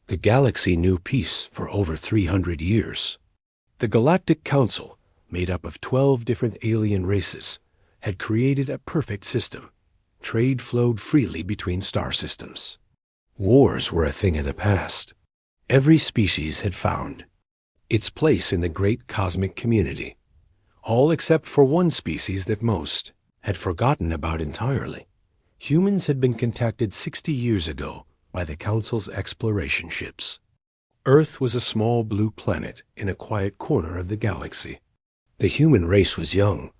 The galaxy knew peace for over 300 years. The Galactic Council, made up of 12 different alien races, had created a perfect system. Trade flowed freely between star systems. Wars were a thing of the past. Every species had found its place in the great cosmic community, all except for one species that most had forgotten about entirely. Humans had been contacted 60 years ago by the Council's exploration ships. Earth was a small blue planet in a quiet corner of the galaxy. The human race was young,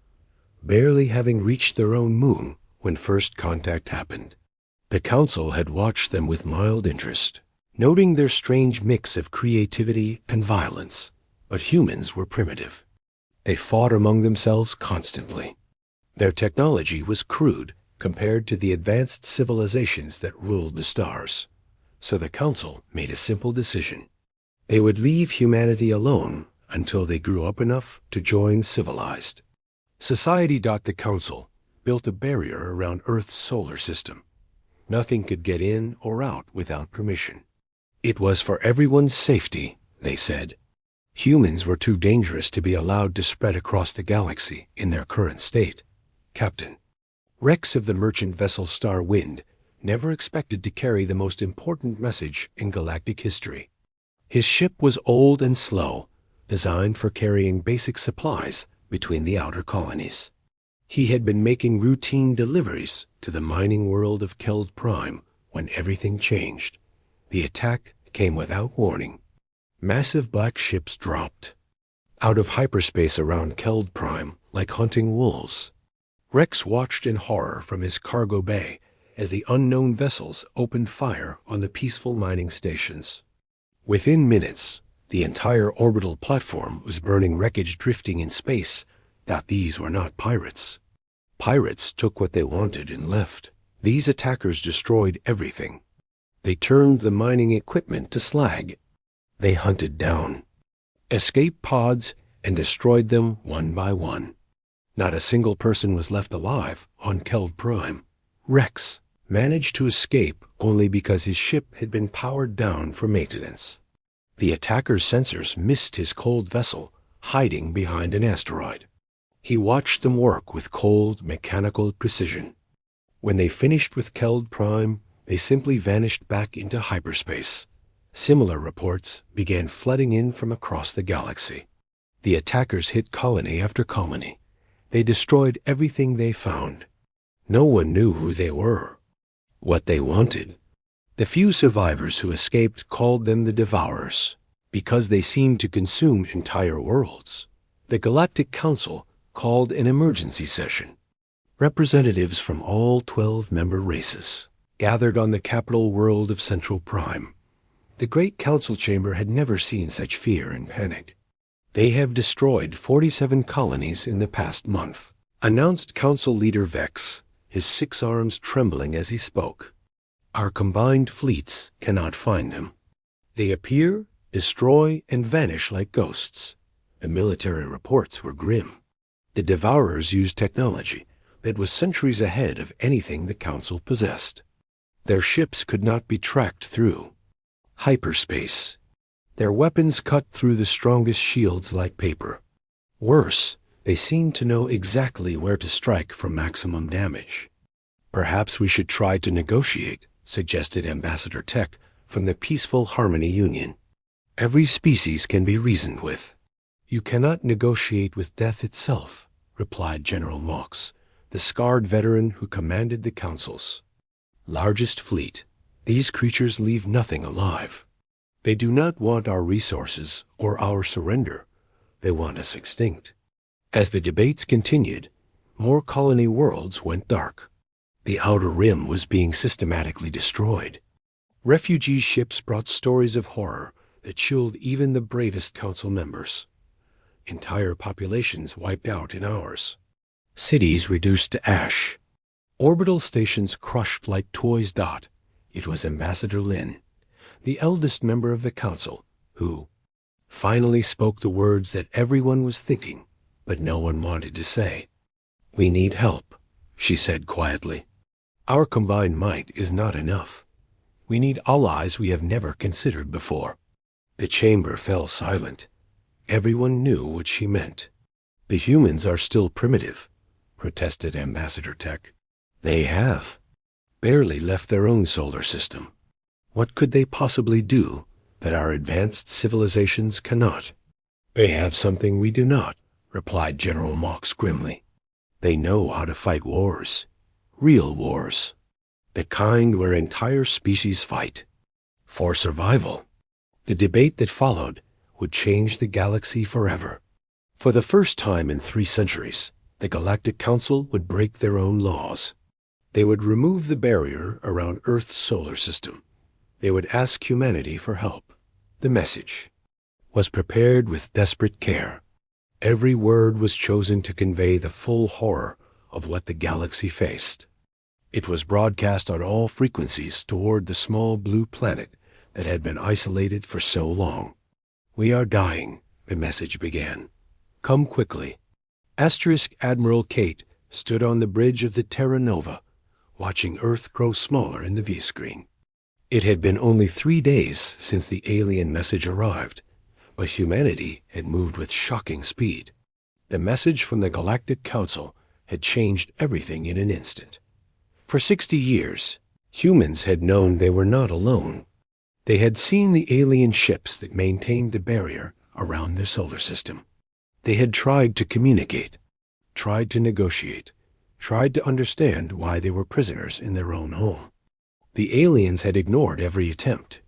barely having reached their own moon when first contact happened. The Council had watched them with mild interest, noting their strange mix of creativity and violence. But humans were primitive. They fought among themselves constantly. Their technology was crude compared to the advanced civilizations that ruled the stars. So the Council made a simple decision. They would leave humanity alone until they grew up enough to join civilized society. The Council built a barrier around Earth's solar system. Nothing could get in or out without permission. It was for everyone's safety, they said. Humans were too dangerous to be allowed to spread across the galaxy in their current state. Captain Rex of the merchant vessel Star Wind never expected to carry the most important message in galactic history. His ship was old and slow, designed for carrying basic supplies between the outer colonies. He had been making routine deliveries to the mining world of Keld Prime when everything changed. The attack came without warning. Massive black ships dropped out of hyperspace around Keld Prime like hunting wolves. Rex watched in horror from his cargo bay as the unknown vessels opened fire on the peaceful mining stations. Within minutes, the entire orbital platform was burning wreckage drifting in space. These were not pirates. Pirates took what they wanted and left. These attackers destroyed everything. They turned the mining equipment to slag. They hunted down escape pods and destroyed them one by one. Not a single person was left alive on Keld Prime. Rex managed to escape only because his ship had been powered down for maintenance. The attacker's sensors missed his cold vessel hiding behind an asteroid. He watched them work with cold, mechanical precision. When they finished with Keld Prime, they simply vanished back into hyperspace. Similar reports began flooding in from across the galaxy. The attackers hit colony after colony. They destroyed everything they found. No one knew who they were, what they wanted. The few survivors who escaped called them the devourers, because they seemed to consume entire worlds. The Galactic Council called an emergency session. Representatives from all 12 member races gathered on the capital world of Central Prime. The Great Council Chamber had never seen such fear and panic. They have destroyed 47 colonies in the past month, announced Council Leader Vex, his 6 arms trembling as he spoke. Our combined fleets cannot find them. They appear, destroy, and vanish like ghosts. The military reports were grim. The devourers used technology that was centuries ahead of anything the Council possessed. Their ships could not be tracked through hyperspace. Their weapons cut through the strongest shields like paper. Worse, they seemed to know exactly where to strike for maximum damage. Perhaps we should try to negotiate, suggested Ambassador Tech from the Peaceful Harmony Union. Every species can be reasoned with. You cannot negotiate with death itself, replied General Mox, the scarred veteran who commanded the Council's largest fleet. These creatures leave nothing alive. They do not want our resources or our surrender. They want us extinct. As the debates continued, more colony worlds went dark. The outer rim was being systematically destroyed. Refugee ships brought stories of horror that chilled even the bravest Council members. Entire populations wiped out in hours. Cities reduced to ash. Orbital stations crushed like toys. It was Ambassador Lin, the eldest member of the Council, who finally spoke the words that everyone was thinking, but no one wanted to say. We need help, she said quietly. Our combined might is not enough. We need allies we have never considered before." The chamber fell silent. Everyone knew what she meant. "The humans are still primitive," protested Ambassador Tech. "They have barely left their own solar system. What could they possibly do that our advanced civilizations cannot?" "They have something we do not," replied General Mox grimly. "They know how to fight wars. Real wars. The kind where entire species fight. For survival." The debate that followed would change the galaxy forever. For the first time in 3 centuries, the Galactic Council would break their own laws. They would remove the barrier around Earth's solar system. They would ask humanity for help. The message was prepared with desperate care. Every word was chosen to convey the full horror of what the galaxy faced. It was broadcast on all frequencies toward the small blue planet that had been isolated for so long. "We are dying," the message began. "Come quickly." Asterisk Admiral Kate stood on the bridge of the Terra Nova, watching Earth grow smaller in the viewscreen. It had been only 3 days since the alien message arrived, but humanity had moved with shocking speed. The message from the Galactic Council had changed everything in an instant. For 60 years, humans had known they were not alone. They had seen the alien ships that maintained the barrier around their solar system. They had tried to communicate, tried to negotiate, tried to understand why they were prisoners in their own home. The aliens had ignored every attempt.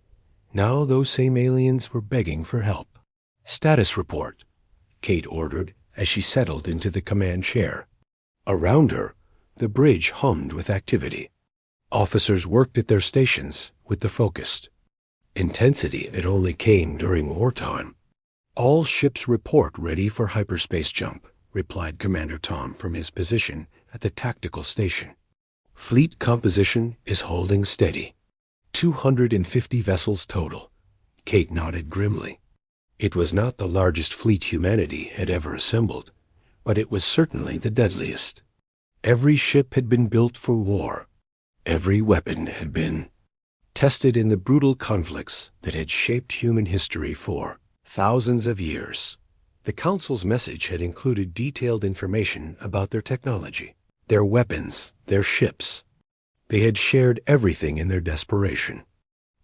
Now those same aliens were begging for help. "Status report," Kate ordered as she settled into the command chair. Around her, the bridge hummed with activity. Officers worked at their stations with the focused intensity that only came during wartime. "All ships report ready for hyperspace jump," replied Commander Tom from his position at the tactical station. "Fleet composition is holding steady. 250 vessels total." Kate nodded grimly. It was not the largest fleet humanity had ever assembled, but it was certainly the deadliest. Every ship had been built for war. Every weapon had been tested in the brutal conflicts that had shaped human history for thousands of years. The Council's message had included detailed information about their technology, their weapons, their ships. They had shared everything in their desperation.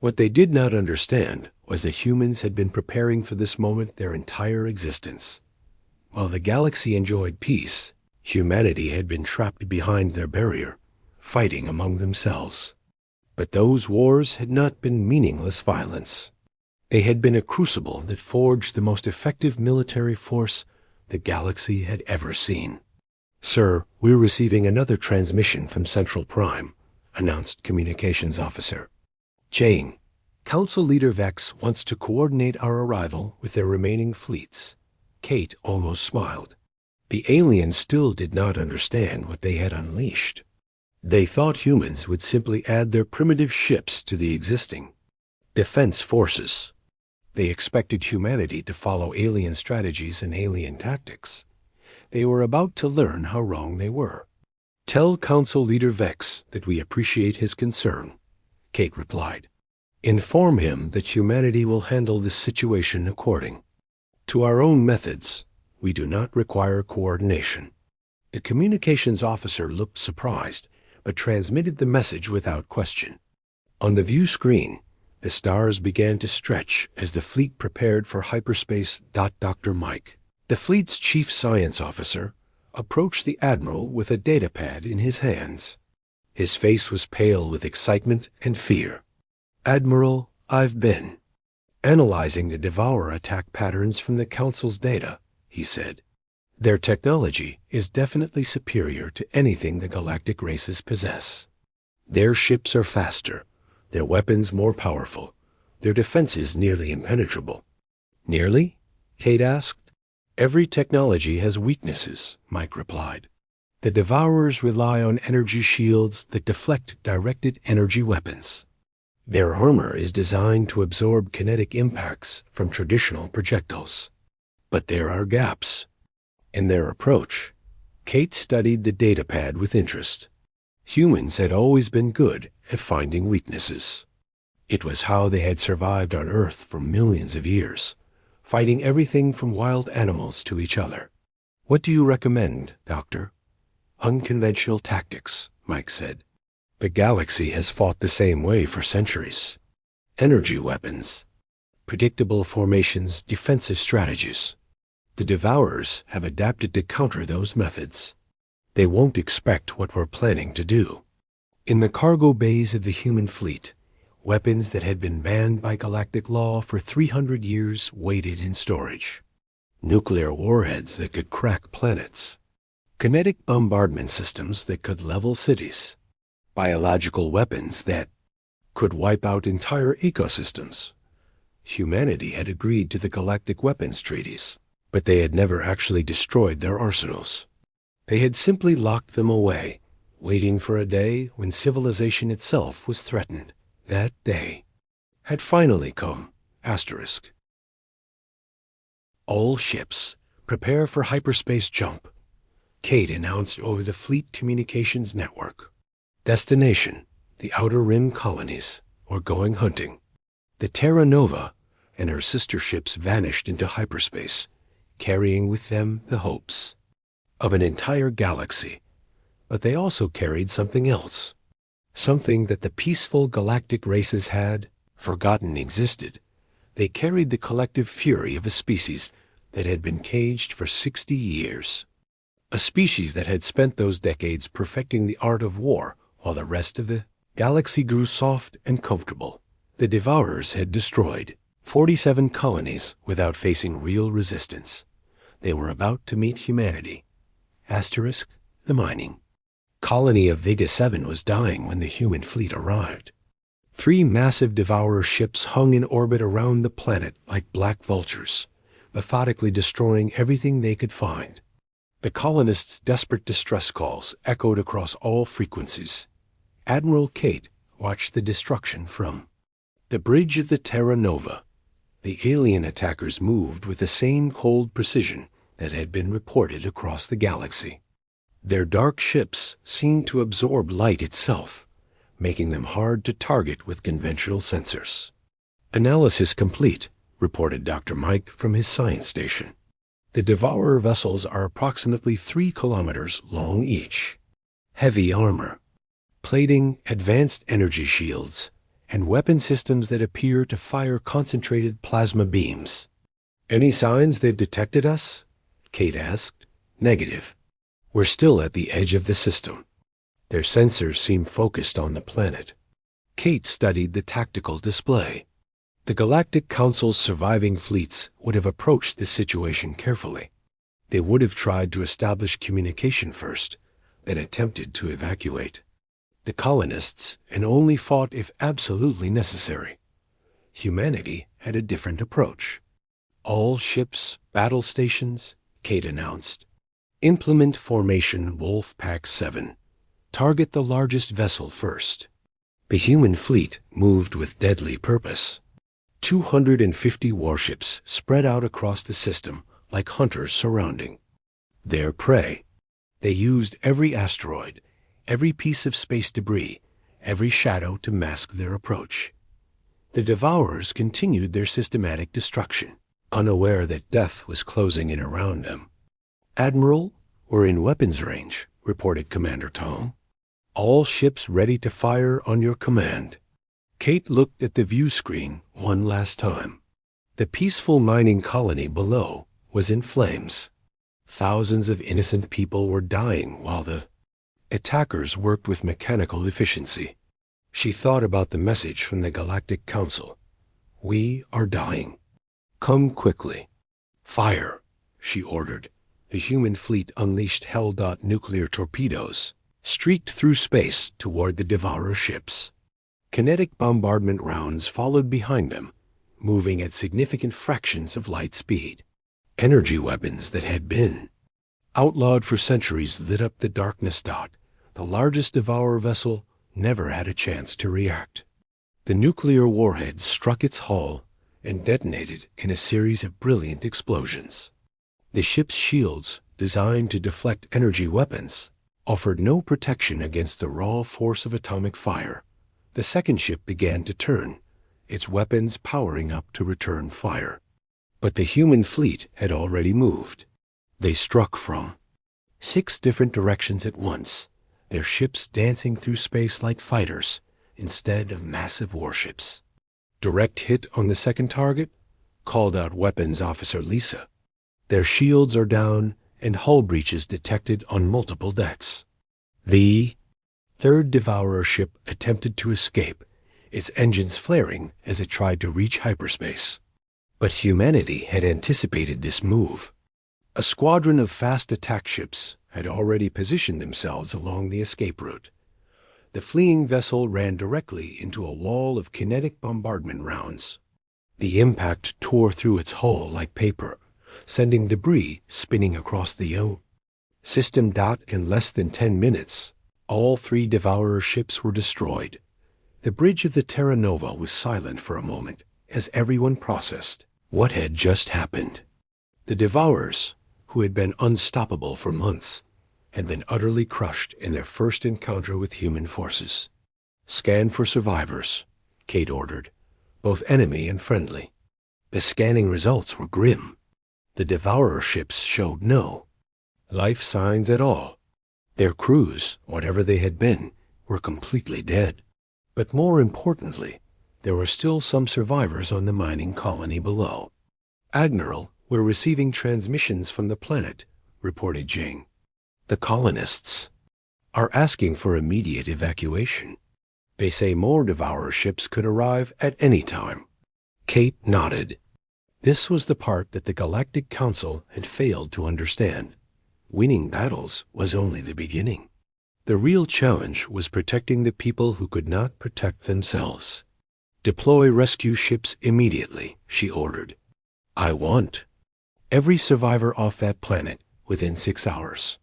What they did not understand was that humans had been preparing for this moment their entire existence. While the galaxy enjoyed peace, humanity had been trapped behind their barrier, fighting among themselves. But those wars had not been meaningless violence. They had been a crucible that forged the most effective military force the galaxy had ever seen. "Sir, we're receiving another transmission from Central Prime," announced Communications Officer Jane. "Council Leader Vex wants to coordinate our arrival with their remaining fleets." Kate almost smiled. The aliens still did not understand what they had unleashed. They thought humans would simply add their primitive ships to the existing defense forces. They expected humanity to follow alien strategies and alien tactics. They were about to learn how wrong they were. "Tell Council Leader Vex that we appreciate his concern," Kate replied. "Inform him that humanity will handle this situation according to our own methods. We do not require coordination." The communications officer looked surprised, but transmitted the message without question. On the view screen, the stars began to stretch as the fleet prepared for hyperspace. Dr. Mike, the fleet's chief science officer, approached the admiral with a datapad in his hands. His face was pale with excitement and fear. "Admiral, I've been analyzing the devourer attack patterns from the Council's data," he said. "Their technology is definitely superior to anything the galactic races possess. Their ships are faster, their weapons more powerful, their defenses nearly impenetrable." "Nearly?" Kate asked. "Every technology has weaknesses," Mike replied. "The devourers rely on energy shields that deflect directed energy weapons. Their armor is designed to absorb kinetic impacts from traditional projectiles. But there are gaps in their approach." Kate studied the datapad with interest. Humans had always been good at finding weaknesses. It was how they had survived on Earth for millions of years, fighting everything from wild animals to each other. "What do you recommend, Doctor?" "Unconventional tactics," Mike said. "The galaxy has fought the same way for centuries. Energy weapons, predictable formations, defensive strategies. The devourers have adapted to counter those methods. They won't expect what we're planning to do." In the cargo bays of the human fleet, weapons that had been banned by galactic law for 300 years waited in storage. Nuclear warheads that could crack planets. Kinetic bombardment systems that could level cities. Biological weapons that could wipe out entire ecosystems. Humanity had agreed to the galactic weapons treaties, but they had never actually destroyed their arsenals. They had simply locked them away, waiting for a day when civilization itself was threatened. That day had finally come. Asterisk. "All ships, prepare for hyperspace jump," Kate announced over the fleet communications network. Destination, the Outer Rim colonies, or going hunting. The Terra Nova and her sister ships vanished into hyperspace, carrying with them the hopes of an entire galaxy. But they also carried something else. Something that the peaceful galactic races had forgotten existed. They carried the collective fury of a species that had been caged for 60 years. A species that had spent those decades perfecting the art of war while the rest of the galaxy grew soft and comfortable. The devourers had destroyed 47 colonies without facing real resistance. They were about to meet humanity. Asterisk, the mining colony of Vega 7 was dying when the human fleet arrived. 3 massive devourer ships hung in orbit around the planet like black vultures, methodically destroying everything they could find. The colonists' desperate distress calls echoed across all frequencies. Admiral Kate watched the destruction from the bridge of the Terra Nova. The alien attackers moved with the same cold precision that had been reported across the galaxy. Their dark ships seemed to absorb light itself, making them hard to target with conventional sensors. "Analysis complete," reported Dr. Mike from his science station. "The devourer vessels are approximately 3 kilometers long each. Heavy armor, plating, advanced energy shields, and weapon systems that appear to fire concentrated plasma beams." "Any signs they've detected us?" Kate asked. "Negative. We're still at the edge of the system. Their sensors seem focused on the planet." Kate studied the tactical display. The Galactic Council's surviving fleets would have approached this situation carefully. They would have tried to establish communication first, then attempted to evacuate the colonists and only fought if absolutely necessary. Humanity had a different approach. "All ships, battle stations," Kate announced. "Implement formation Wolf Pack 7. Target the largest vessel first." The human fleet moved with deadly purpose. 250 warships spread out across the system like hunters surrounding their prey. They used every asteroid, every piece of space debris, every shadow to mask their approach. The devourers continued their systematic destruction, unaware that death was closing in around them. "Admiral, we're in weapons range," reported Commander Tom. "All ships ready to fire on your command." Kate looked at the view screen one last time. The peaceful mining colony below was in flames. Thousands of innocent people were dying while the attackers worked with mechanical efficiency. She thought about the message from the Galactic Council. "We are dying. Come quickly." "Fire," she ordered. The human fleet unleashed Hell-Dot nuclear torpedoes, streaked through space toward the devourer ships. Kinetic bombardment rounds followed behind them, moving at significant fractions of light speed. Energy weapons that had been outlawed for centuries lit up the darkness. The largest devourer vessel never had a chance to react. The nuclear warhead struck its hull and detonated in a series of brilliant explosions. The ship's shields, designed to deflect energy weapons, offered no protection against the raw force of atomic fire. The second ship began to turn, its weapons powering up to return fire. But the human fleet had already moved. They struck from 6 different directions at once, their ships dancing through space like fighters instead of massive warships. Direct hit on the second target, called out Weapons Officer Lisa. Their shields are down and hull breaches detected on multiple decks. The third devourer ship attempted to escape, its engines flaring as it tried to reach hyperspace. But humanity had anticipated this move. A squadron of fast attack ships had already positioned themselves along the escape route. The fleeing vessel ran directly into a wall of kinetic bombardment rounds. The impact tore through its hull like paper, sending debris spinning across the system. In less than 10 minutes, all 3 devourer ships were destroyed. The bridge of the Terra Nova was silent for a moment as everyone processed what had just happened. The devourers, who had been unstoppable for months, had been utterly crushed in their first encounter with human forces. "Scan for survivors," Kate ordered, both enemy and friendly. The scanning results were grim. The devourer ships showed no life signs at all. Their crews, whatever they had been, were completely dead. But more importantly, there were still some survivors on the mining colony below. "Admiral, we're receiving transmissions from the planet," reported Jing. "The colonists are asking for immediate evacuation. They say more devourer ships could arrive at any time." Kate nodded. This was the part that the Galactic Council had failed to understand. Winning battles was only the beginning. The real challenge was protecting the people who could not protect themselves. "Deploy rescue ships immediately," she ordered. "I want every survivor off that planet within 6 hours.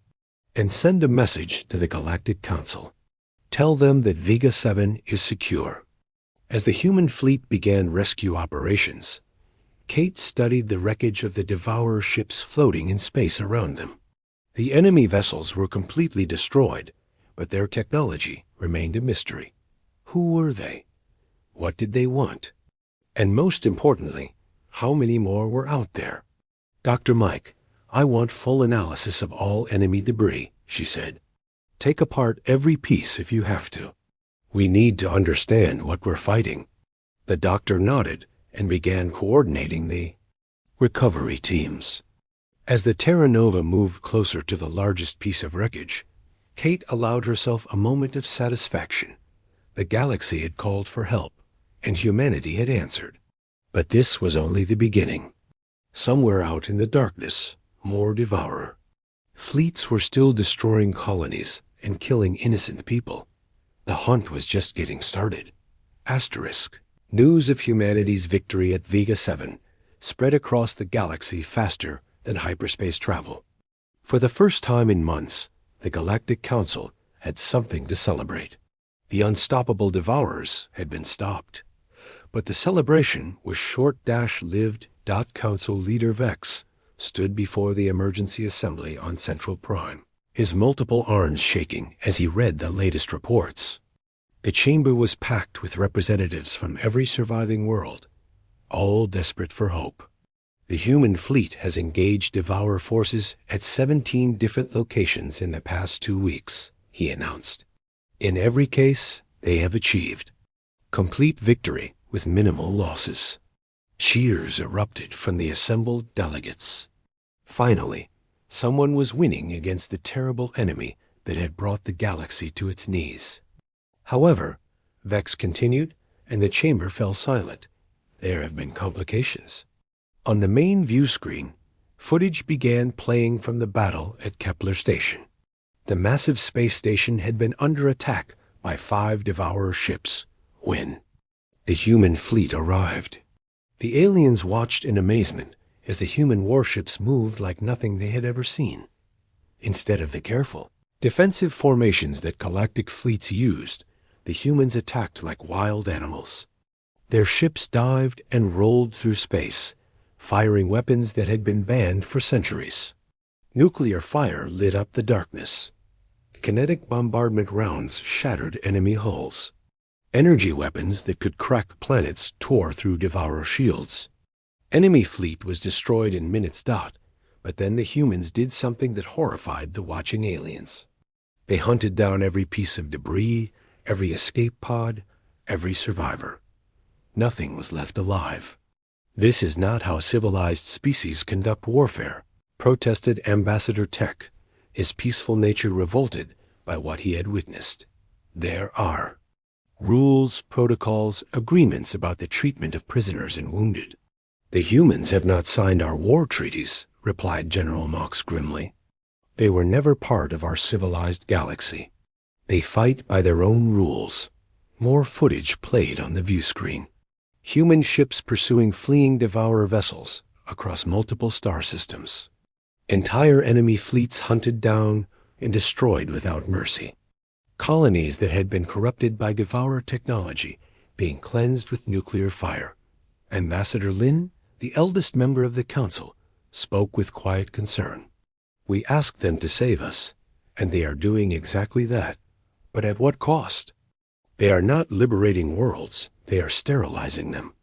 And send a message to the Galactic Council. Tell them that Vega 7 is secure." As the human fleet began rescue operations, Kate studied the wreckage of the devourer ships floating in space around them. The enemy vessels were completely destroyed, but their technology remained a mystery. Who were they? What did they want? And most importantly, how many more were out there? "Dr. Mike, I want full analysis of all enemy debris," she said. "Take apart every piece if you have to. We need to understand what we're fighting." The doctor nodded and began coordinating the recovery teams. As the Terra Nova moved closer to the largest piece of wreckage, Kate allowed herself a moment of satisfaction. The galaxy had called for help, and humanity had answered. But this was only the beginning. Somewhere out in the darkness, more devourer. Fleets were still destroying colonies and killing innocent people. The hunt was just getting started. Asterisk. News of humanity's victory at Vega 7 spread across the galaxy faster than hyperspace travel. For the first time in months, the Galactic Council had something to celebrate. The unstoppable devourers had been stopped. But the celebration was short-lived. Council leader Vex stood before the emergency assembly on Central Prime, his multiple arms shaking as he read the latest reports. The chamber was packed with representatives from every surviving world, all desperate for hope. "The human fleet has engaged devourer forces at 17 different locations in the past 2 weeks," he announced. "In every case, they have achieved complete victory with minimal losses." Cheers erupted from the assembled delegates. Finally, someone was winning against the terrible enemy that had brought the galaxy to its knees. However, Vex continued, and the chamber fell silent. "There have been complications." On the main view screen, footage began playing from the battle at Kepler Station. The massive space station had been under attack by 5 devourer ships when the human fleet arrived. The aliens watched in amazement as the human warships moved like nothing they had ever seen. Instead of the careful, defensive formations that galactic fleets used, the humans attacked like wild animals. Their ships dived and rolled through space, firing weapons that had been banned for centuries. Nuclear fire lit up the darkness. Kinetic bombardment rounds shattered enemy hulls. Energy weapons that could crack planets tore through devourer shields. Enemy fleet was destroyed in minutes dot, but then the humans did something that horrified the watching aliens. They hunted down every piece of debris, every escape pod, every survivor. Nothing was left alive. This is not how civilized species conduct warfare, protested Ambassador Tech, his peaceful nature revolted by what he had witnessed. There are rules, protocols, agreements about the treatment of prisoners and wounded. The humans have not signed our war treaties, replied General Mox grimly. They were never part of our civilized galaxy. They fight by their own rules. More footage played on the view screen. Human ships pursuing fleeing devourer vessels across multiple star systems. Entire enemy fleets hunted down and destroyed without mercy. Colonies that had been corrupted by devourer technology being cleansed with nuclear fire. Ambassador Lin, the eldest member of the council, spoke with quiet concern. We asked them to save us, and they are doing exactly that. But at what cost? They are not liberating worlds, they are sterilizing them.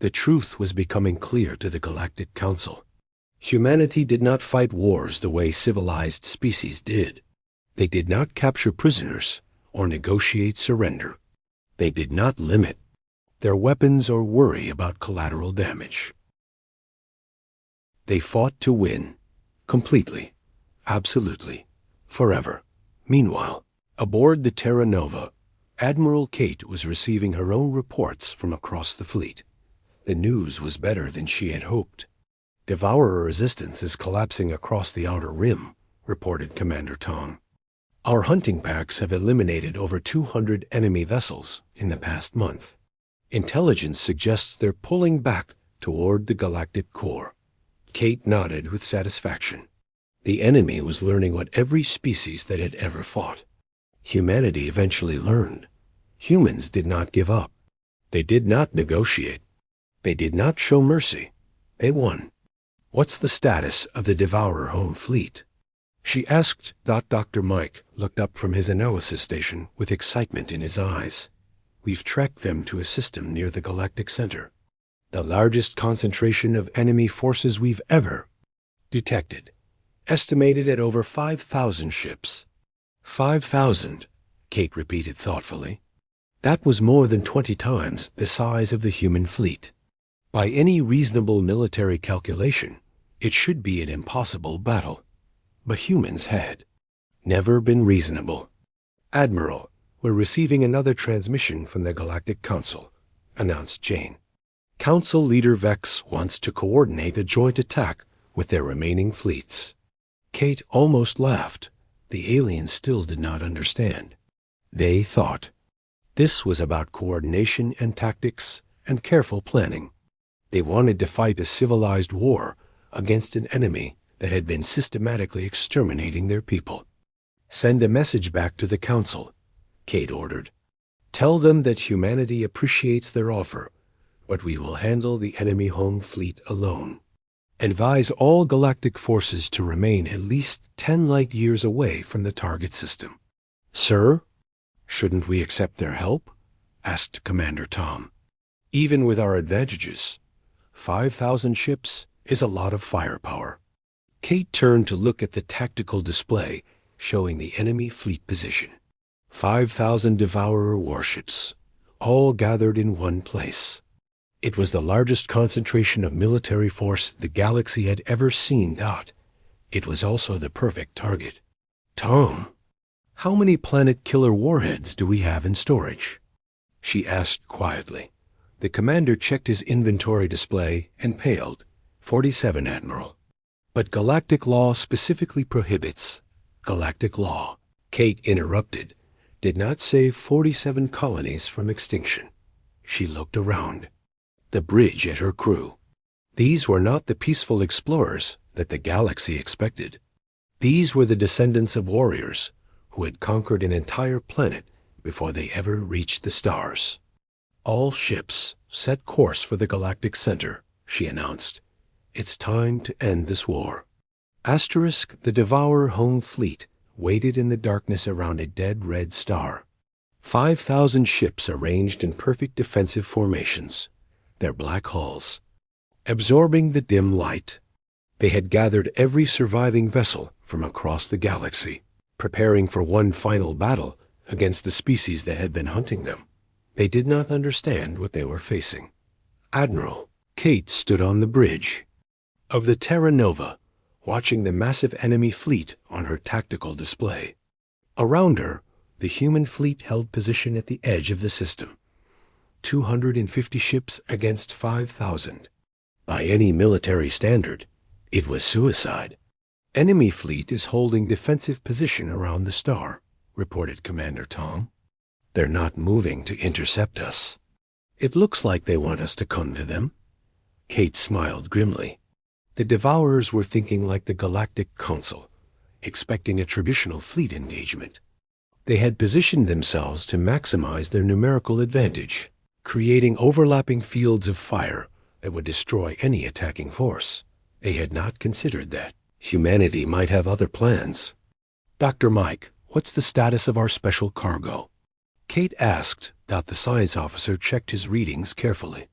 The truth was becoming clear to the Galactic Council. Humanity did not fight wars the way civilized species did. They did not capture prisoners or negotiate surrender. They did not limit their weapons or worry about collateral damage. They fought to win, completely, absolutely, forever. Meanwhile, aboard the Terra Nova, Admiral Kate was receiving her own reports from across the fleet. The news was better than she had hoped. Devourer resistance is collapsing across the outer rim, reported Commander Tong. Our hunting packs have eliminated over 200 enemy vessels in the past month. Intelligence suggests they're pulling back toward the galactic core. Kate nodded with satisfaction. The enemy was learning what every species that had ever fought. Humanity eventually learned. Humans did not give up. They did not negotiate. They did not show mercy. They won. What's the status of the Devourer home fleet? She asked. Dr. Mike looked up from his analysis station with excitement in his eyes. We've tracked them to a system near the galactic center. The largest concentration of enemy forces we've ever detected. Estimated at over 5,000 ships. 5,000, Kate repeated thoughtfully. That was more than 20 times the size of the human fleet. By any reasonable military calculation, it should be an impossible battle. But humans had never been reasonable. Admiral, we're receiving another transmission from the Galactic Council, announced Jane. Council Leader Vex wants to coordinate a joint attack with their remaining fleets. Kate almost laughed. The aliens still did not understand. They thought this was about coordination and tactics and careful planning. They wanted to fight a civilized war against an enemy that had been systematically exterminating their people. Send a message back to the Council, Kate ordered. Tell them that humanity appreciates their offer, but we will handle the enemy home fleet alone. Advise all galactic forces to remain at least 10 light years away from the target system. Sir, shouldn't we accept their help? Asked Commander Tom. Even with our advantages, 5,000 ships is a lot of firepower. Kate turned to look at the tactical display showing the enemy fleet position. 5,000 Devourer warships, all gathered in one place. It was the largest concentration of military force the galaxy had ever seen. It was also the perfect target. Tom, how many planet-killer warheads do we have in storage? She asked quietly. The commander checked his inventory display and paled. 47, Admiral. But galactic law specifically prohibits. Galactic law, Kate interrupted, did not save 47 colonies from extinction. She looked around. The bridge at her crew. These were not the peaceful explorers that the galaxy expected. These were the descendants of warriors who had conquered an entire planet before they ever reached the stars. All ships set course for the galactic center, she announced. It's time to end this war. Asterisk, the Devourer home fleet waited in the darkness around a dead red star. 5,000 ships arranged in perfect defensive formations, their black hulls absorbing the dim light. They had gathered every surviving vessel from across the galaxy, preparing for one final battle against the species that had been hunting them. They did not understand what they were facing. Admiral Kate stood on the bridge of the Terra Nova, watching the massive enemy fleet on her tactical display. Around her, the human fleet held position at the edge of the system. 250 ships against 5,000. By any military standard, it was suicide. Enemy fleet is holding defensive position around the star, reported Commander Tom. They're not moving to intercept us. It looks like they want us to come to them. Kate smiled grimly. The devourers were thinking like the Galactic Council, expecting a traditional fleet engagement. They had positioned themselves to maximize their numerical advantage, creating overlapping fields of fire that would destroy any attacking force. They had not considered that humanity might have other plans. Dr. Mike, what's the status of our special cargo? Kate asked. The science officer checked his readings carefully.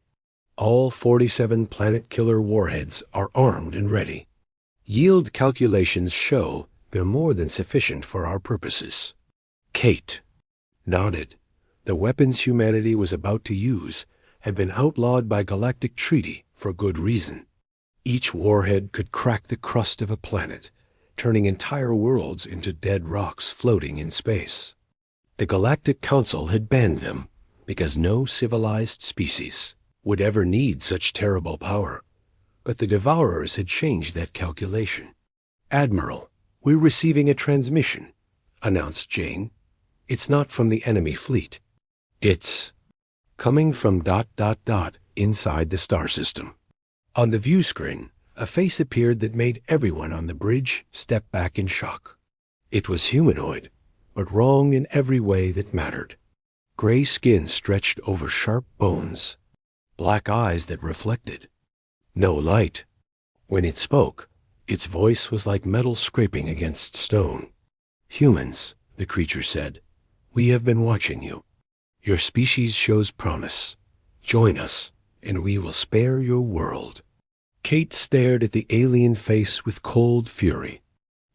All 47 planet-killer warheads are armed and ready. Yield calculations show they're more than sufficient for our purposes. Kate nodded. The weapons humanity was about to use had been outlawed by galactic treaty for good reason. Each warhead could crack the crust of a planet, turning entire worlds into dead rocks floating in space. The Galactic Council had banned them because no civilized species would ever need such terrible power. But the devourers had changed that calculation. Admiral, we're receiving a transmission, announced Jane. It's not from the enemy fleet. It's coming from ... inside the star system. On the view screen, a face appeared that made everyone on the bridge step back in shock. It was humanoid, but wrong in every way that mattered. Gray skin stretched over sharp bones, black eyes that reflected. No light. When it spoke, its voice was like metal scraping against stone. Humans, the creature said, we have been watching you. Your species shows promise. Join us, and we will spare your world. Kate stared at the alien face with cold fury.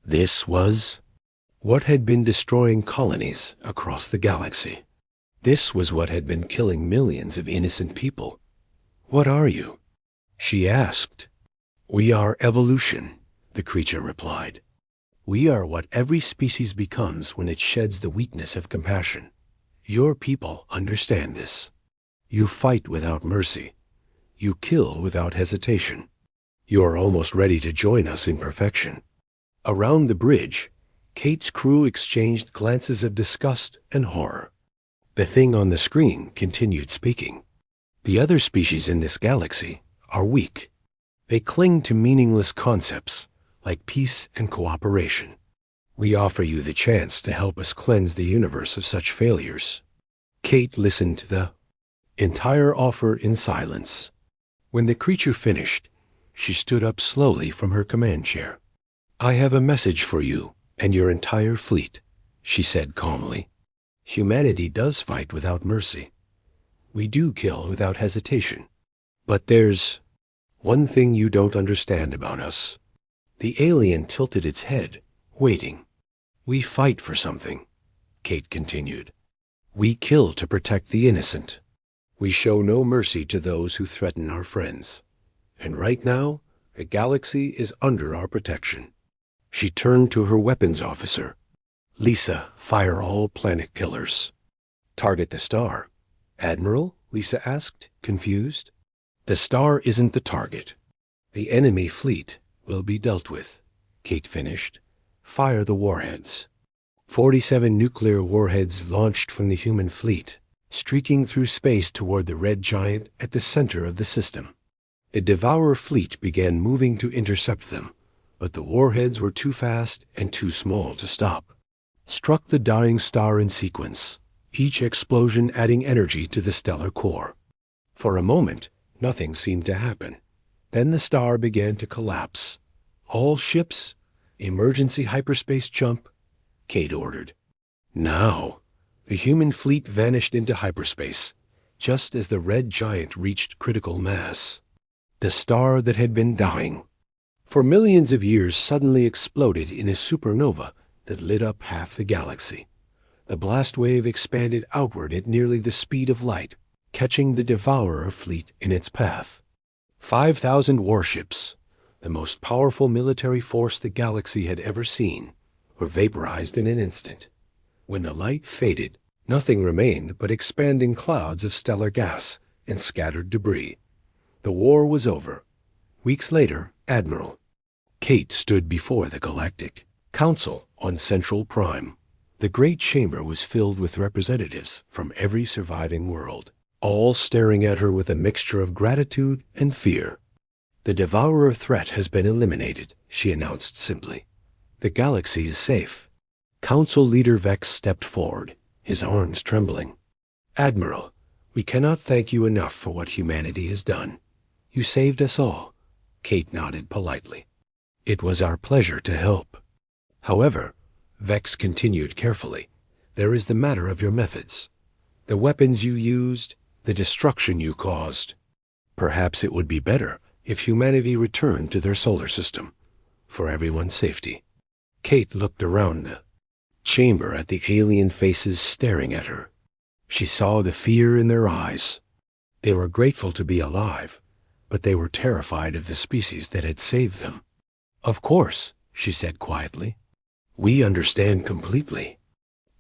This was what had been destroying colonies across the galaxy. This was what had been killing millions of innocent people. What are you? She asked. We are evolution, the creature replied. We are what every species becomes when it sheds the weakness of compassion. Your people understand this. You fight without mercy. You kill without hesitation. You are almost ready to join us in perfection. Around the bridge, Kate's crew exchanged glances of disgust and horror. The thing on the screen continued speaking. The other species in this galaxy are weak. They cling to meaningless concepts like peace and cooperation. We offer you the chance to help us cleanse the universe of such failures. Kate listened to the entire offer in silence. When the creature finished, she stood up slowly from her command chair. I have a message for you and your entire fleet, she said calmly. Humanity does fight without mercy. We do kill without hesitation. But there's one thing you don't understand about us. The alien tilted its head, waiting. We fight for something, Kate continued. We kill to protect the innocent. We show no mercy to those who threaten our friends. And right now, the galaxy is under our protection. She turned to her weapons officer. Lisa, fire all planet killers. Target the star. Admiral? Lisa asked, confused. The star isn't the target. The enemy fleet will be dealt with, Kate finished. Fire the warheads. 47 nuclear warheads launched from the human fleet, streaking through space toward the red giant at the center of the system. The devourer fleet began moving to intercept them, but the warheads were too fast and too small to stop. Struck the dying star in sequence, each explosion adding energy to the stellar core. For a moment, nothing seemed to happen. Then the star began to collapse. All ships, emergency hyperspace jump, Kate ordered. Now, The human fleet vanished into hyperspace, just as the red giant reached critical mass. The star that had been dying for millions of years suddenly exploded in a supernova that lit up half the galaxy. The blast wave expanded outward at nearly the speed of light, catching the devourer fleet in its path. 5,000 warships, the most powerful military force the galaxy had ever seen, were vaporized in an instant. When the light faded, nothing remained but expanding clouds of stellar gas and scattered debris. The war was over. Weeks later, Admiral Kate stood before the Galactic Council on Central Prime. The great chamber was filled with representatives from every surviving world, all staring at her with a mixture of gratitude and fear. "The devourer threat has been eliminated," she announced simply. "The galaxy is safe." Council Leader Vex stepped forward, his arms trembling. "Admiral, we cannot thank you enough for what humanity has done. You saved us all." Kate nodded politely. "It was our pleasure to help. However," Vex continued carefully, "there is the matter of your methods. The weapons you used, the destruction you caused. Perhaps it would be better if humanity returned to their solar system, for everyone's safety." Kate looked around the chamber at the alien faces staring at her. She saw the fear in their eyes. They were grateful to be alive, but they were terrified of the species that had saved them. "Of course," she said quietly. "We understand completely."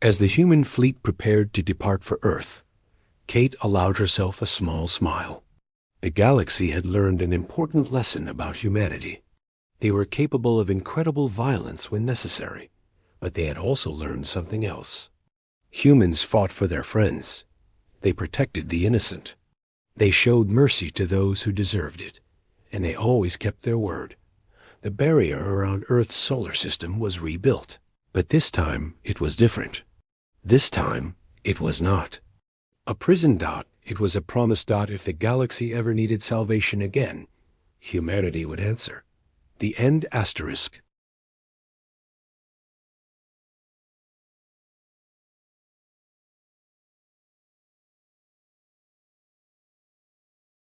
As the human fleet prepared to depart for Earth, Kate allowed herself a small smile. The galaxy had learned an important lesson about humanity. They were capable of incredible violence when necessary, but they had also learned something else. Humans fought for their friends. They protected the innocent. They showed mercy to those who deserved it, and they always kept their word. The barrier around Earth's solar system was rebuilt, but this time it was different. This time it was not a prison dot. It was a promise dot. If the galaxy ever needed salvation again, humanity would answer. The end asterisk.